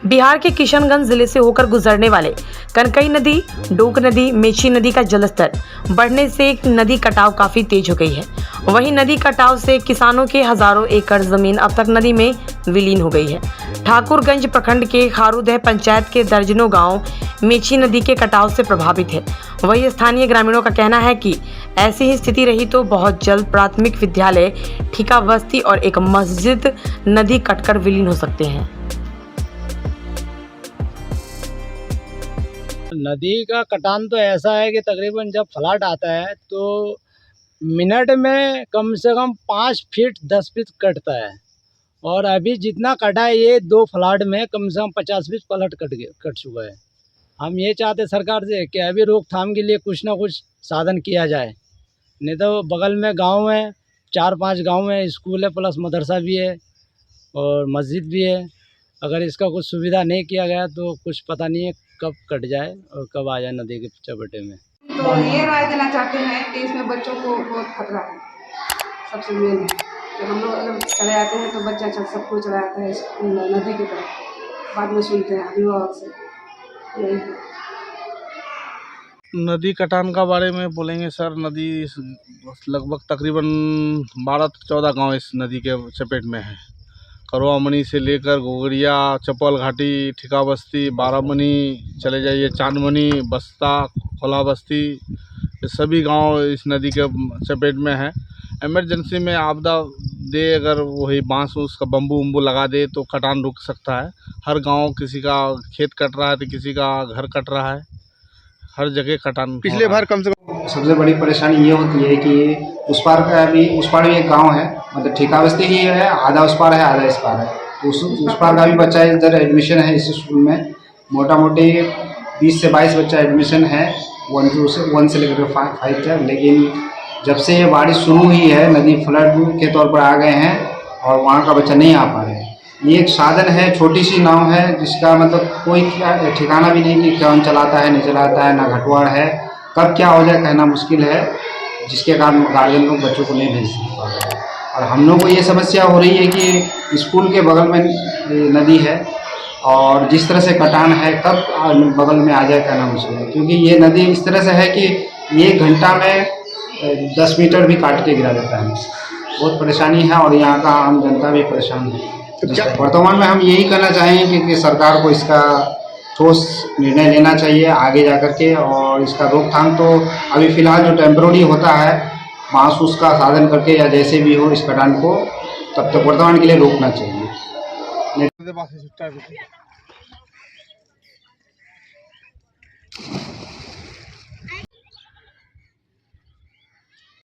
बिहार के किशनगंज जिले से होकर गुजरने वाले कनकई नदी, डोक नदी, मेची नदी का जलस्तर बढ़ने से नदी कटाव काफी तेज हो गई है। वहीं नदी कटाव से किसानों के हजारों एकड़ जमीन अब तक नदी में विलीन हो गई है। ठाकुरगंज प्रखंड के खारूदह पंचायत के दर्जनों गांव मेची नदी के कटाव से प्रभावित है। वहीं स्थानीय ग्रामीणों का कहना है कि ऐसी ही स्थिति रही तो बहुत जल्द प्राथमिक विद्यालय, ठिका बस्ती और एक मस्जिद नदी कटकर विलीन हो सकते हैं। नदी का कटान तो ऐसा है कि तकरीबन जब फ्लड आता है तो मिनट में कम से कम 5 फीट 10 फीट कटता है। और अभी जितना कटा है ये 2 फ्लड में कम से कम 50 फीट फ्लड कट चुका है। हम ये चाहते सरकार से कि अभी रोकथाम के लिए कुछ ना कुछ साधन किया जाए, नहीं तो बगल में गांव है, 4-5 गांव में स्कूल है, प्लस मदरसा भी है और मस्जिद भी है। अगर इसका कुछ सुविधा नहीं किया गया तो कुछ पता नहीं है कब कट जाए और कब आ जाए नदी के चपेटे में। तो ये राय देना चाहते हैं कि इसमें बच्चों को बहुत खतरा है। सबसे मेन है कि हम लोग अगर चले आते हैं तो बच्चा सबको चला आता है नदी की तरफ, बाद में सुनते हैं अभिभावक से। यही है। नदी कटान का बारे में बोलेंगे सर, नदी लगभग तकरीबन 12-14 गांव इस नदी के चपेट में है। करवामणि से लेकर गोगरिया, चपल घाटी, ठिका बस्ती, बारामनी चले जाइए, चांदमनी, बस्ता, खोला बस्ती, ये सभी गांव इस नदी के चपेट में है। इमरजेंसी में आपदा दे, अगर वही बांस उसका बम्बू उम्बू लगा दे तो कटान रुक सकता है। हर गांव किसी का खेत कट रहा है तो किसी का घर कट रहा है, हर जगह कटान। पिछले बार कम से कम सबसे बड़ी परेशानी ये होती है कि उस पार भी एक गांव है, मतलब ठिका बस्ती ही है, आधा उस पार है आधा इस पार है। तो उस पार का भी बच्चा इधर एडमिशन है इस स्कूल में। मोटा मोटी 20 से 22 बच्चा एडमिशन है 1 से लेकर 5 तक। लेकिन जब से ये बारिश शुरू हुई है नदी फ्लड के तौर पर आ गए हैं और वहाँ का बच्चा नहीं आ पा रहे हैं। ये एक साधन है, छोटी सी नाव है जिसका मतलब कोई ठिकाना भी नहीं कि कौन चलाता है नहीं चलाता है, ना घटवाड़ है, कब क्या हो जाए कहना मुश्किल है, जिसके कारण गार्जियन लोग बच्चों को नहीं भेज पा रहे हैं। और हम लोग को ये समस्या हो रही है कि स्कूल के बगल में नदी है और जिस तरह से कटान है कब बगल में आ जाए कहना मुश्किल है, क्योंकि ये नदी इस तरह से है कि 1 घंटा में 10 मीटर भी काट के गिरा देता है। बहुत परेशानी है और यहाँ का आम जनता भी परेशान है। वर्तमान में हम यही कहना चाहेंगे कि सरकार को इसका ठोस निर्णय लेना चाहिए आगे जाकर के, और इसका रोकथाम तो अभी फ़िलहाल जो टेम्पररी होता है बांस उसका साधन करके या जैसे भी हो इस कटान को तब तक वर्तमान के लिए रोकना चाहिए।